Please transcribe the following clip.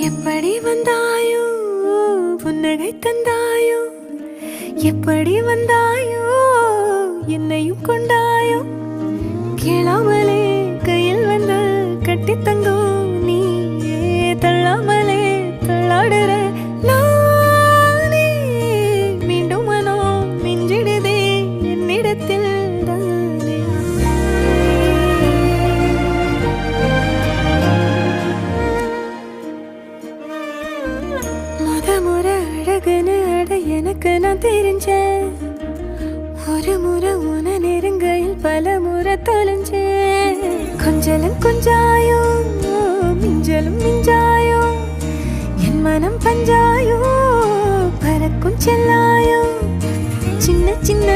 எப்படி வந்தாயோ புன்னகை தந்தாயோ எப்படி வந்தாயோ என்னையும் கொண்டாயோ கேளாமலே கையில் வந்து கட்டி தங்கோ நீயே தள்ளாமலே தள்ளாடுற நானே மீண்டும் மனோ மிஞ்சிடுதே என்னிடத்தில் தானே முறை அழகுன்னு அட எனக்கு நான் தெரிஞ்சேன் ஒரு முறை உன நெருங்கையில் பல முறை தொலைஞ்சேன் கொஞ்சலும் கொஞ்சாயோ மிஞ்சலும் மிஞ்சாயோ என் மனம் பஞ்சாயோ பறக்கும் செல்லாயோ சின்ன சின்ன